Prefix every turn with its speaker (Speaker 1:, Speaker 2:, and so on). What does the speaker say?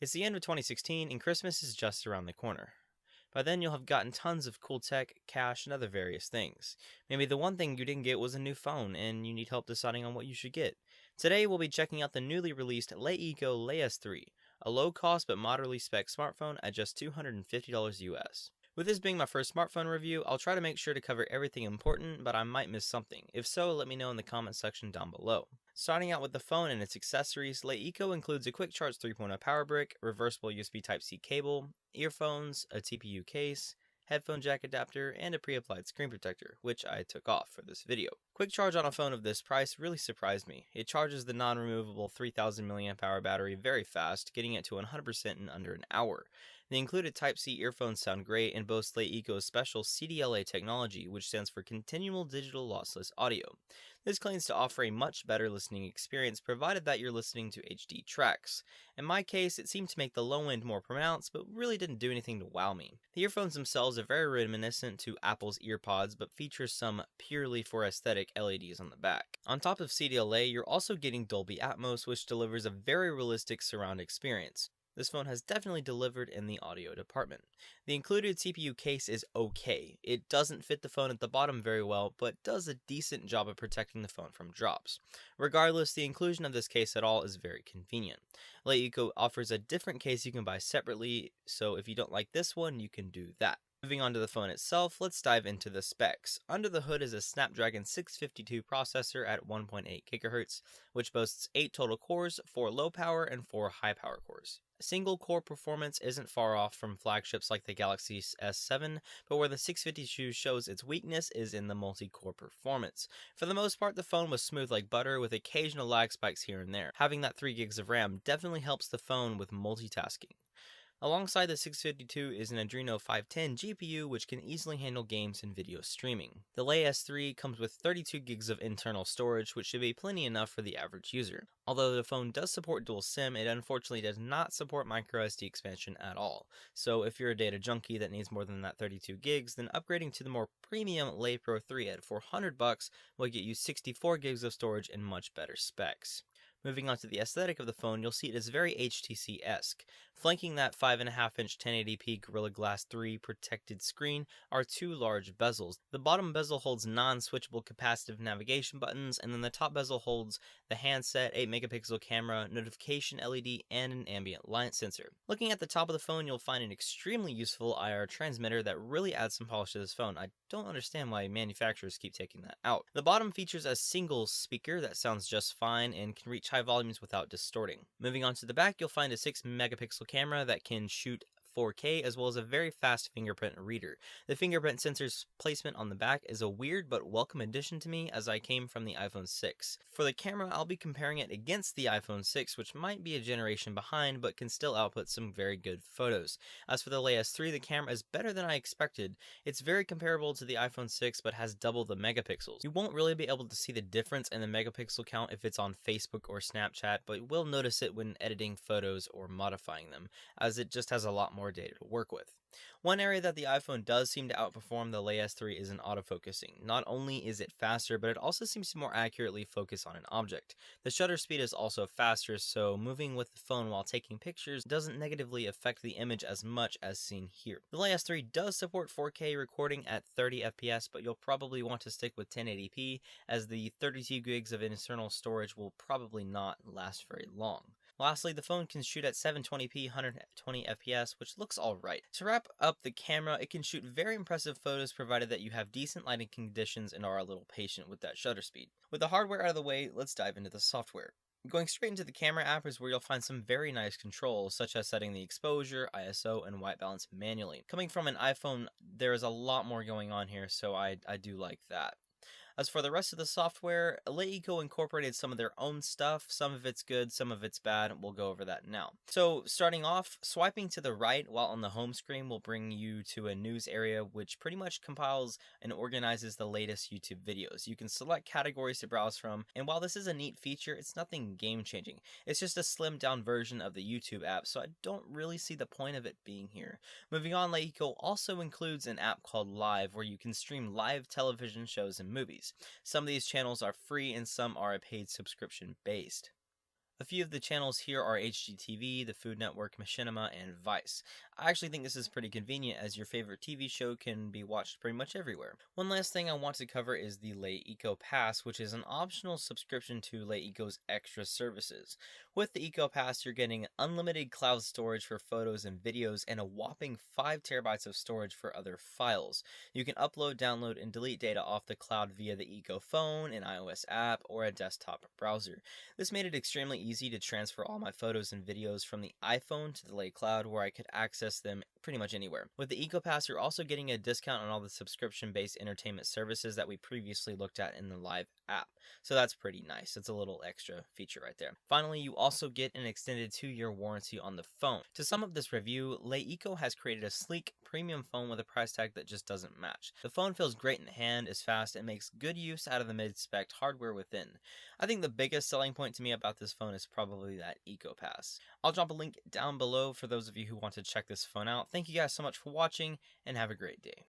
Speaker 1: It's the end of 2016 and Christmas is just around the corner. By then, you'll have gotten tons of cool tech, cash, and other various things. Maybe the one thing you didn't get was a new phone, and you need help deciding on what you should get. Today, we'll be checking out the newly released LeS3, a low-cost but moderately spec smartphone at just $250 US. With this being my first smartphone review, I'll try to make sure to cover everything important, but I might miss something. If so, let me know in the comment section down below. Starting out with the phone and its accessories, LeEco includes a quick charge 3.0 power brick, reversible USB Type-C cable, earphones, a TPU case, headphone jack adapter, and a pre-applied screen protector, which I took off for this video. Quick charge on a phone of this price really surprised me. It charges the non-removable 3000 mAh battery very fast, getting it to 100% in under an hour. The included Type-C earphones sound great and boast LeEco's special CDLA technology, which stands for Continual Digital Lossless Audio. This claims to offer a much better listening experience provided that you're listening to HD tracks. In my case, it seemed to make the low end more pronounced, but really didn't do anything to wow me. The earphones themselves are very reminiscent to Apple's EarPods, but feature some purely for aesthetic LEDs on the back. On top of CDLA, you're also getting Dolby Atmos, which delivers a very realistic surround experience. This phone has definitely delivered in the audio department. The included CPU case is okay. It doesn't fit the phone at the bottom very well, but does a decent job of protecting the phone from drops. Regardless, the inclusion of this case at all is very convenient. LeEco offers a different case you can buy separately, so if you don't like this one, you can do that. Moving on to the phone itself, let's dive into the specs. Under the hood is a Snapdragon 652 processor at 1.8 GHz, which boasts 8 total cores, 4 low power and 4 high power cores. Single core performance isn't far off from flagships like the Galaxy S7, but where the 652 shows its weakness is in the multi-core performance. For the most part, the phone was smooth like butter with occasional lag spikes here and there. Having that 3 gigs of RAM definitely helps the phone with multitasking. Alongside the 652 is an Adreno 510 GPU which can easily handle games and video streaming. The LeS3 comes with 32 gigs of internal storage, which should be plenty enough for the average user. Although the phone does support dual SIM, it unfortunately does not support microSD expansion at all. So if you're a data junkie that needs more than that 32 gigs, then upgrading to the more premium LePro 3 at $400 will get you 64 gigs of storage and much better specs. Moving on to the aesthetic of the phone, you'll see it is very HTC-esque. Flanking that 5.5-inch 1080p Gorilla Glass 3 protected screen are 2 large bezels. The bottom bezel holds non-switchable capacitive navigation buttons, and then the top bezel holds the handset, 8-megapixel camera, notification LED, and an ambient light sensor. Looking at the top of the phone, you'll find an extremely useful IR transmitter that really adds some polish to this phone. I don't understand why manufacturers keep taking that out. The bottom features a single speaker that sounds just fine and can reach high volumes without distorting. Moving on to the back, you'll find a 6-megapixel camera that can shoot 4K as well as a very fast fingerprint reader. The fingerprint sensor's placement on the back is a weird but welcome addition to me as I came from the iPhone 6. For the camera, I'll be comparing it against the iPhone 6, which might be a generation behind but can still output some very good photos. As for the LeS3, the camera is better than I expected. It's very comparable to the iPhone 6 but has double the megapixels. You won't really be able to see the difference in the megapixel count if it's on Facebook or Snapchat, but you will notice it when editing photos or modifying them, as it just has a lot more data to work with. One area that the iPhone does seem to outperform the LeS3 is in autofocusing. Not only is it faster, but it also seems to more accurately focus on an object. The shutter speed is also faster, so moving with the phone while taking pictures doesn't negatively affect the image as much as seen here. The LeS3 does support 4K recording at 30 FPS, but you'll probably want to stick with 1080p, as the 32 gigs of internal storage will probably not last very long. Lastly, the phone can shoot at 720p 120 FPS, which looks alright. To wrap up the camera, it can shoot very impressive photos provided that you have decent lighting conditions and are a little patient with that shutter speed. With the hardware out of the way, let's dive into the software. Going straight into the camera app is where you'll find some very nice controls, such as setting the exposure, ISO, and white balance manually. Coming from an iPhone, there is a lot more going on here, so I do like that. As for the rest of the software, LeEco incorporated some of their own stuff. Some of it's good, some of it's bad. We'll go over that now. So starting off, swiping to the right while on the home screen will bring you to a news area which pretty much compiles and organizes the latest YouTube videos. You can select categories to browse from, and while this is a neat feature, it's nothing game-changing. It's just a slimmed-down version of the YouTube app, so I don't really see the point of it being here. Moving on, LeEco also includes an app called Live where you can stream live television shows and movies. Some of these channels are free and some are a paid subscription based. A few of the channels here are HGTV, the Food Network, Machinima, and Vice. I actually think this is pretty convenient as your favorite TV show can be watched pretty much everywhere. One last thing I want to cover is the LeS Eco Pass, which is an optional subscription to LeS Eco's extra services. With the Eco Pass, you're getting unlimited cloud storage for photos and videos and a whopping 5 terabytes of storage for other files. You can upload, download, and delete data off the cloud via the Eco phone, an iOS app, or a desktop browser. This made it extremely easy to transfer all my photos and videos from the iPhone to the LeS Cloud where I could access them pretty much anywhere. With the EcoPass, you're also getting a discount on all the subscription-based entertainment services that we previously looked at in the Live app. So that's pretty nice. It's a little extra feature right there. Finally, you also get an extended 2-year warranty on the phone. To sum up this review, LeS Eco has created a sleek, premium phone with a price tag that just doesn't match. The phone feels great in the hand, is fast, and makes good use out of the mid-spec hardware within. I think the biggest selling point to me about this phone is probably that EcoPass. I'll drop a link down below for those of you who want to check this phone out. Thank you guys so much for watching, and have a great day.